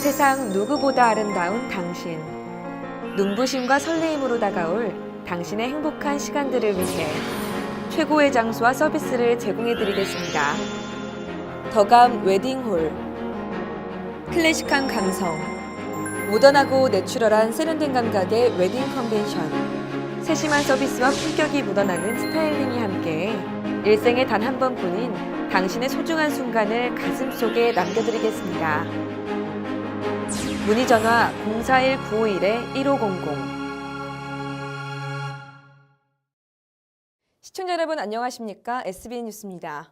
세상 누구보다 아름다운 당신. 눈부심과 설레임으로 다가올 당신의 행복한 시간들을 위해 최고의 장소와 서비스를 제공해드리겠습니다. 더감 웨딩홀. 클래식한 감성, 모던하고 내추럴한 세련된 감각의 웨딩 컨벤션. 세심한 서비스와 품격이 묻어나는 스타일링이 함께 일생에 단 한 번뿐인 당신의 소중한 순간을 가슴속에 남겨드리겠습니다. 문의 전화 041-951-1500. 시청자 여러분 안녕하십니까? SBN 뉴스입니다.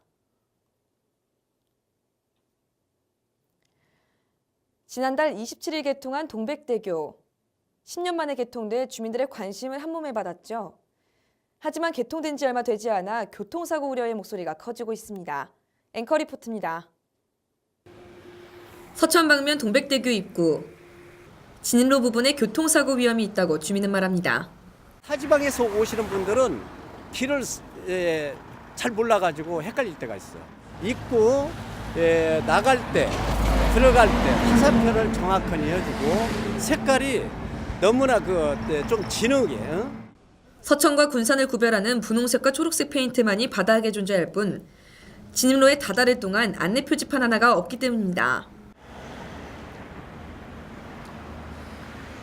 지난달 27일 개통한 동백대교. 10년 만에 개통돼 주민들의 관심을 한몸에 받았죠. 하지만 개통된 지 얼마 되지 않아 교통사고 우려의 목소리가 커지고 있습니다. 앵커 리포트입니다. 서천 방면 동백대교 입구. 진입로 부분에 교통사고 위험이 있다고 주민은 말합니다. 타지방에서 오시는 분들은 길을 잘 몰라가지고 헷갈릴 때가 있어요. 입구 나갈 때, 들어갈 때 화살표를 정확하게 해주고 색깔이 너무나 좀 진하게. 서천과 군산을 구별하는 분홍색과 초록색 페인트만이 바닥에 존재할 뿐 진입로에 다다를 동안 안내 표지판 하나가 없기 때문입니다.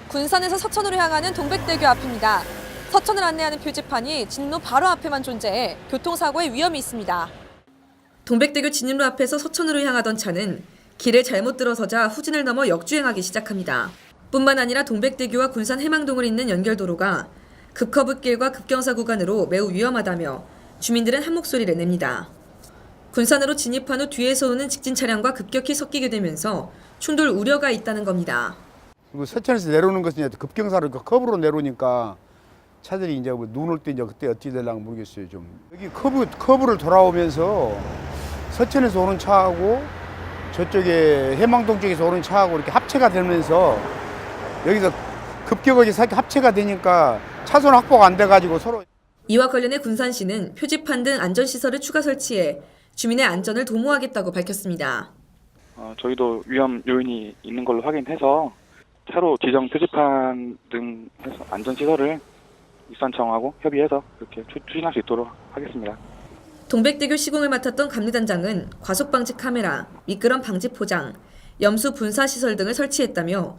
군산에서 서천으로 향하는 동백대교 앞입니다. 서천을 안내하는 표지판이 진입로 바로 앞에만 존재해 교통사고의 위험이 있습니다. 동백대교 진입로 앞에서 서천으로 향하던 차는 길을 잘못 들어서자 후진을 넘어 역주행하기 시작합니다. 뿐만 아니라 동백대교와 군산 해망동을 잇는 연결도로가 급커브길과 급경사 구간으로 매우 위험하다며 주민들은 한 목소리를 냅니다. 군산으로 진입한 후 뒤에서 오는 직진 차량과 급격히 섞이게 되면서 충돌 우려가 있다는 겁니다. 그리고 서천에서 내려오는 것은 이제 급경사로 커브로 내려오니까 차들이 이제 눈 올 때 이제 그때 어떻게 되려나 모르겠어요. 좀 여기 커브를 돌아오면서 서천에서 오는 차하고 저쪽에 해망동 쪽에서 오는 차하고 이렇게 합체가 되면서 여기서 급격하게 합체가 되니까 차선 확보가 안 돼가지고 서로. 이와 관련해 군산시는 표지판 등 안전시설을 추가 설치해 주민의 안전을 도모하겠다고 밝혔습니다. 저희도 위험 요인이 있는 걸로 확인해서 차로 지정 표지판 등 해서 안전시설을 일산청하고 협의해서 그렇게 추진할 수 있도록 하겠습니다. 동백대교 시공을 맡았던 감리단장은 과속방지 카메라, 미끄럼 방지 포장, 염수 분사시설 등을 설치했다며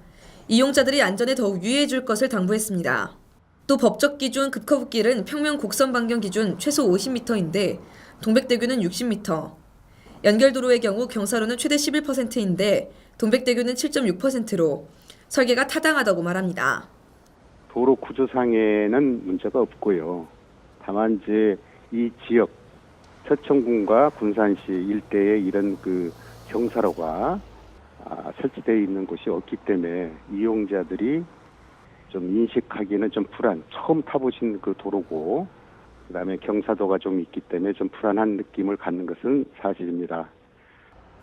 이용자들이 안전에 더욱 유의해 줄 것을 당부했습니다. 또 법적 기준 급커브길은 평면 곡선 반경 기준 최소 50m인데 동백대교는 60m. 연결도로의 경우 경사로는 최대 11%인데 동백대교는 7.6%로 설계가 타당하다고 말합니다. 도로 구조상에는 문제가 없고요. 다만 이제 이 지역 서천군과 군산시 일대에 이런 경사로가 설치되어 있는 곳이 없기 때문에 이용자들이 좀 인식하기는 좀 처음 타보신 도로고 그다음에 경사도가 좀 있기 때문에 좀 불안한 느낌을 갖는 것은 사실입니다.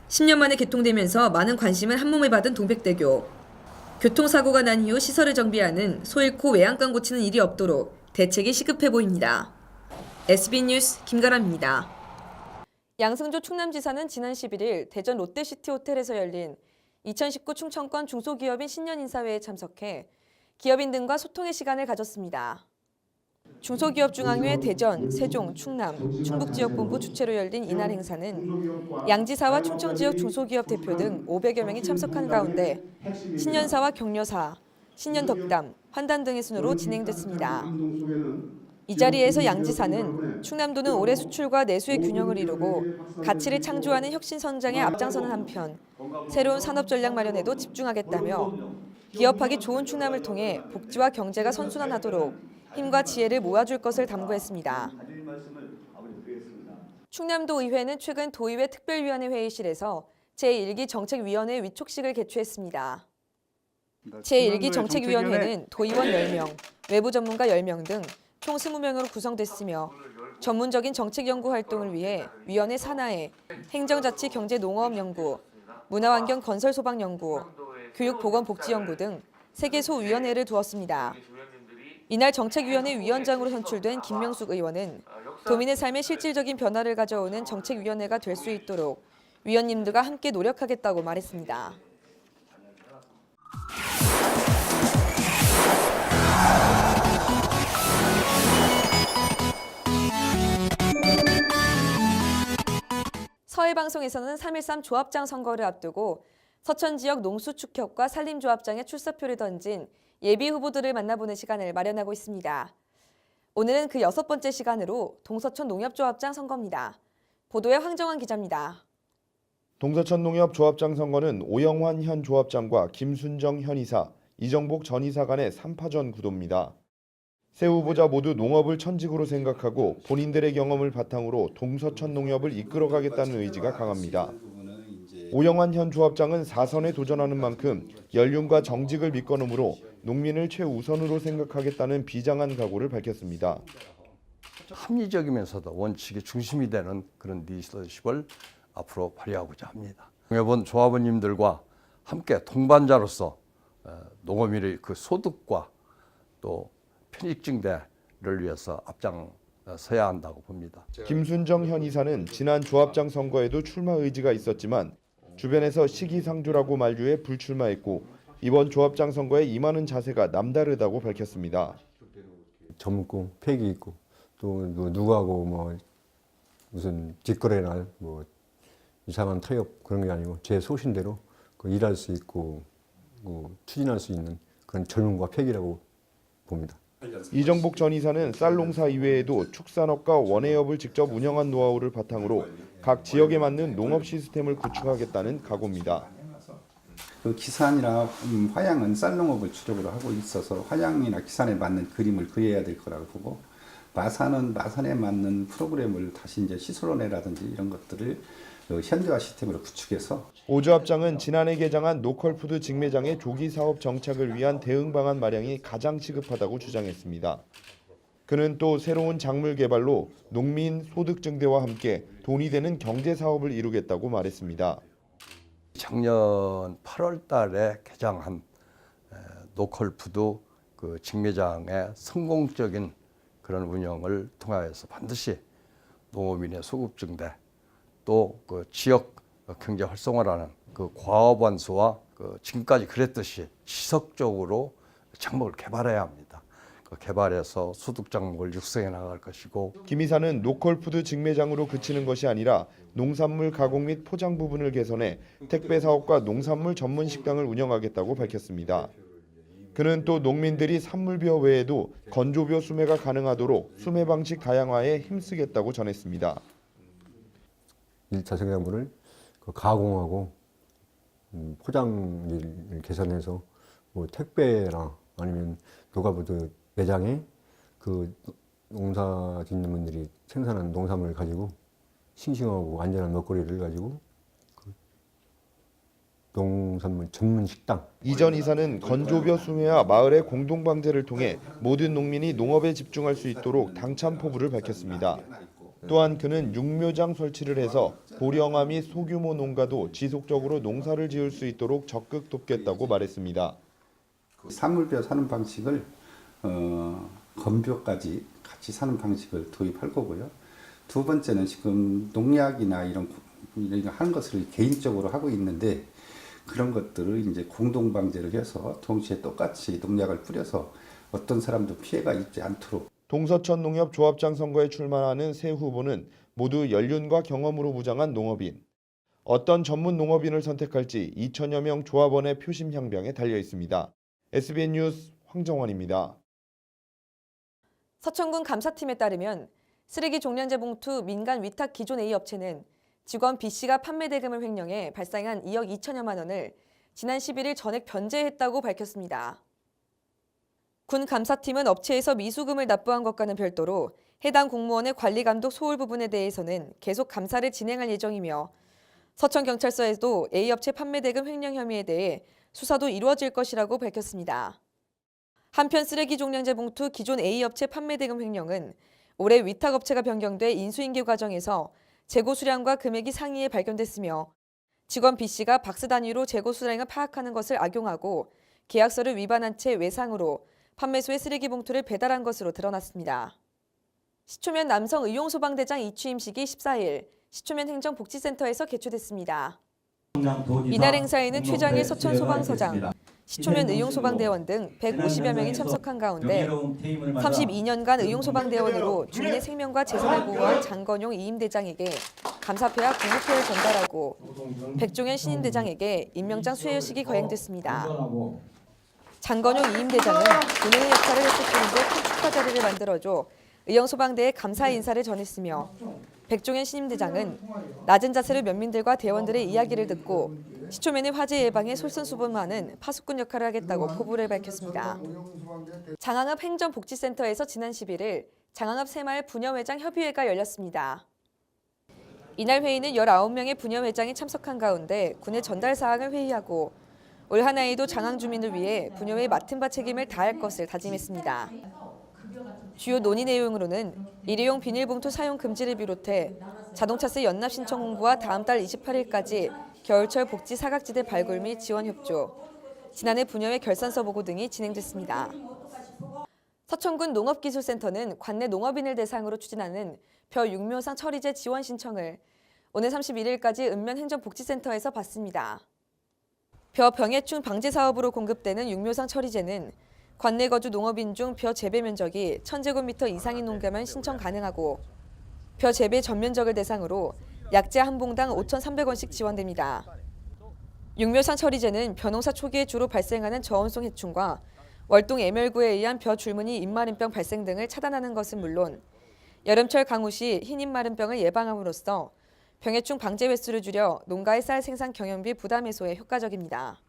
10년 만에 개통되면서 많은 관심을 한몸에 받은 동백대교. 교통사고가 난 이후 시설을 정비하는 소 잃고 외양간 고치는 일이 없도록 대책이 시급해 보입니다. SBN 뉴스 김가람입니다. 양승조 충남지사는 지난 11일 대전 롯데시티 호텔에서 열린 2019 충청권 중소기업인 신년인사회에 참석해 기업인 등과 소통의 시간을 가졌습니다. 중소기업중앙회 대전, 세종, 충남, 충북지역본부 주최로 열린 이날 행사는 양지사와 충청지역 중소기업 대표 등 500여 명이 참석한 가운데 신년사와 격려사, 신년덕담, 환단 등의 순으로 진행됐습니다. 이 자리에서 양지사는 충남도는 올해 수출과 내수의 균형을 이루고 가치를 창조하는 혁신 성장에 앞장서는 한편 새로운 산업 전략 마련에도 집중하겠다며 기업하기 좋은 충남을 통해 복지와 경제가 선순환하도록 힘과 지혜를 모아줄 것을 당부했습니다. 충남도 의회는 최근 도의회 특별위원회 회의실에서 제1기 정책위원회 위촉식을 개최했습니다. 제1기 정책위원회는 도의원 10명, 외부 전문가 10명 등 총 20명으로 구성됐으며 전문적인 정책 연구 활동을 위해 위원회 산하에 행정자치 경제 농어업 연구, 문화환경 건설 소방 연구, 교육보건복지연구 등 3개 소위원회를 두었습니다. 이날 정책위원회 위원장으로 선출된 김명숙 의원은 도민의 삶에 실질적인 변화를 가져오는 정책위원회가 될 수 있도록 위원님들과 함께 노력하겠다고 말했습니다. 사회방송에서는 3.13 조합장 선거를 앞두고 서천 지역 농수축협과 산림조합장에 출사표를 던진 예비 후보들을 만나보는 시간을 마련하고 있습니다. 오늘은 그 6번째 시간으로 동서천 농협조합장 선거입니다. 보도에 황정환 기자입니다. 동서천 농협 조합장 선거는 오영환 현 조합장과 김순정 현 이사, 이정복 전 이사 간의 3파전 구도입니다. 세 후보자 모두 농업을 천직으로 생각하고 본인들의 경험을 바탕으로 동서천 농협을 이끌어가겠다는 의지가 강합니다. 오영환 현 조합장은 4선에 도전하는 만큼 연륜과 정직을 밑거름으로 농민을 최우선으로 생각하겠다는 비장한 각오를 밝혔습니다. 합리적이면서도 원칙의 중심이 되는 그런 리더십을 앞으로 발휘하고자 합니다. 농협은 조합원님들과 함께 동반자로서 농어민의 그 소득과 또 편익증대를 위해서 앞장서야 한다고 봅니다. 김순정 현 이사는 지난 조합장 선거에도 출마 의지가 있었지만 주변에서 시기상조라고 만류해 불출마했고 이번 조합장 선거에 임하는 자세가 남다르다고 밝혔습니다. 젊고 패기 있고 또 누구하고 뭐 무슨 뒷거래나 뭐 이상한 타협 그런 게 아니고 제 소신대로 일할 수 있고 추진할 수 있는 그런 젊음과 패기라고 봅니다. 이정복 전 이사는 쌀 농사 이외에도 축산업과 원예업을 직접 운영한 노하우를 바탕으로 각 지역에 맞는 농업 시스템을 구축하겠다는 각오입니다. 그 기산이나 화양은 쌀농업을 주력으로 하고 있어서 화양이나 기산에 맞는 그림을 그려야 될 거라고 보고 마산은 마산에 맞는 프로그램을 다시 이제 시설론회라든지 이런 것들을 현대화 시스템으로 구축해서 오 조합장은 지난해 개장한 노컬푸드 직매장의 조기 사업 정착을 위한 대응 방안 마련이 가장 시급하다고 주장했습니다. 그는 또 새로운 작물 개발로 농민 소득 증대와 함께 돈이 되는 경제 사업을 이루겠다고 말했습니다. 작년 8월 달에 개장한 노컬푸드 그 직매장의 성공적인 그런 운영을 통하여서 반드시 농어민의 소득 증대 또 그 지역 경제 활성화라는 그 과업 완수와 그 지금까지 그랬듯이 지속적으로 작목을 개발해야 합니다. 그 개발해서 소득 작목을 육성해 나갈 것이고 김 이사는 노컬푸드 직매장으로 그치는 것이 아니라 농산물 가공 및 포장 부분을 개선해 택배 사업과 농산물 전문 식당을 운영하겠다고 밝혔습니다. 그는 또 농민들이 산물벼 외에도 건조벼 수매가 가능하도록 수매 방식 다양화에 힘쓰겠다고 전했습니다. 1차 생산물을 가공하고 포장을 개선해서 뭐 택배나 아니면 노가부드 매장에 그 농사 짓는 분들이 생산한 농산물을 가지고 싱싱하고 안전한 먹거리를 가지고 그 농산물 전문 식당. 이전 이사는 건조벼 수매와 마을의 공동방제를 통해 모든 농민이 농업에 집중할 수 있도록 당찬 포부를 밝혔습니다. 또한 그는 육묘장 설치를 해서 고령화 및 소규모 농가도 지속적으로 농사를 지을 수 있도록 적극 돕겠다고 말했습니다. 산물벼 사는 방식을 건벼까지 같이 사는 방식을 도입할 거고요. 두 번째는 지금 농약이나 이런 거 하는 것을 개인적으로 하고 있는데 그런 것들을 이제 공동 방제를 해서 동시에 똑같이 농약을 뿌려서 어떤 사람도 피해가 있지 않도록. 동서천 농협 조합장 선거에 출마하는 세 후보는 모두 연륜과 경험으로 무장한 농업인. 어떤 전문 농업인을 선택할지 2천여 명 조합원의 표심 향방에 달려 있습니다. SBN 뉴스 황정환입니다. 서천군 감사팀에 따르면 쓰레기 종량제 봉투 민간 위탁 기존 A 업체는 직원 B씨가 판매 대금을 횡령해 발생한 2억 2천여만 원을 지난 11일 전액 변제했다고 밝혔습니다. 군 감사팀은 업체에서 미수금을 납부한 것과는 별도로 해당 공무원의 관리 감독 소홀 부분에 대해서는 계속 감사를 진행할 예정이며 서천경찰서에도 A업체 판매 대금 횡령 혐의에 대해 수사도 이루어질 것이라고 밝혔습니다. 한편 쓰레기 종량제 봉투 기존 A업체 판매 대금 횡령은 올해 위탁업체가 변경돼 인수인계 과정에서 재고 수량과 금액이 상이해 발견됐으며 직원 B씨가 박스 단위로 재고 수량을 파악하는 것을 악용하고 계약서를 위반한 채 외상으로 판매소에 쓰레기 봉투를 배달한 것으로 드러났습니다. 시초면 남성 의용소방대장 이취임식이 14일 시초면 행정복지센터에서 개최됐습니다. 이날 행사에는 최장일 서천소방서장, 시초면 의용소방대원 등 150여 명이 참석한 가운데 32년간 의용소방대원으로 주민의 생명과 재산을 보호한 장건용 이임대장에게 감사패와 국무표를 전달하고 백종현 신임대장에게 임명장 수여식이 거행됐습니다. 장건용 이임대장은 본인의 역할을 했었는데 큰 축하 자리를 만들어줘 의정소방대에 감사 인사를 전했으며 백종현 신임대장은 낮은 자세로 면민들과 대원들의 이야기를 듣고 시초면의 화재 예방에 솔선수범하는 파수꾼 역할을 하겠다고 포부를 밝혔습니다. 장항읍 행정복지센터에서 지난 11일 장항읍 새마을 부녀회장 협의회가 열렸습니다. 이날 회의는 19명의 부녀회장이 참석한 가운데 군의 전달 사항을 회의하고 올 한 해에도 장항 주민을 위해 부녀회의 맡은 바 책임을 다할 것을 다짐했습니다. 주요 논의 내용으로는 일회용 비닐봉투 사용 금지를 비롯해 자동차세 연납 신청 홍보와 다음 달 28일까지 겨울철 복지 사각지대 발굴 및 지원 협조, 지난해 부녀회 결산서 보고 등이 진행됐습니다. 서천군 농업기술센터는 관내 농업인을 대상으로 추진하는 벼 육묘상 처리제 지원 신청을 오늘 31일까지 읍면행정복지센터에서 받습니다. 벼 병해충 방제 사업으로 공급되는 육묘상 처리제는 관내 거주 농업인 중 벼 재배 면적이 1000제곱미터 이상인 농가면 신청 가능하고 벼 재배 전면적을 대상으로 약재 한 봉당 5,300원씩 지원됩니다. 육묘상 처리제는 벼농사 초기에 주로 발생하는 저온성 해충과 월동 애멸구에 의한 벼 줄무늬 잎마름병 발생 등을 차단하는 것은 물론 여름철 강우 시 흰 잎마름병을 예방함으로써 병해충 방제 횟수를 줄여 농가의 쌀 생산 경영비 부담 해소에 효과적입니다.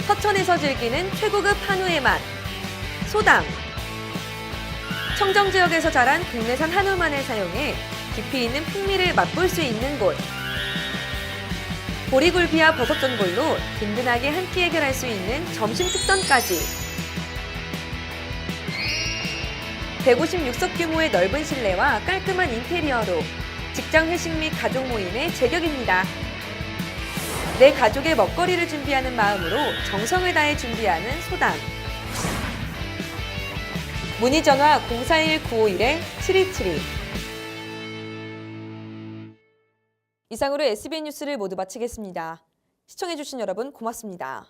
서천에서 즐기는 최고급 한우의 맛, 소담. 청정 지역에서 자란 국내산 한우만을 사용해 깊이 있는 풍미를 맛볼 수 있는 곳. 보리굴비와 버섯전골로 든든하게 한 끼 해결할 수 있는 점심 특선까지. 156석 규모의 넓은 실내와 깔끔한 인테리어로 직장 회식 및 가족 모임의 제격입니다. 내 가족의 먹거리를 준비하는 마음으로 정성을 다해 준비하는 소담. 문의 전화 041-951-7272. 이상으로 SBN 뉴스를 모두 마치겠습니다. 시청해주신 여러분 고맙습니다.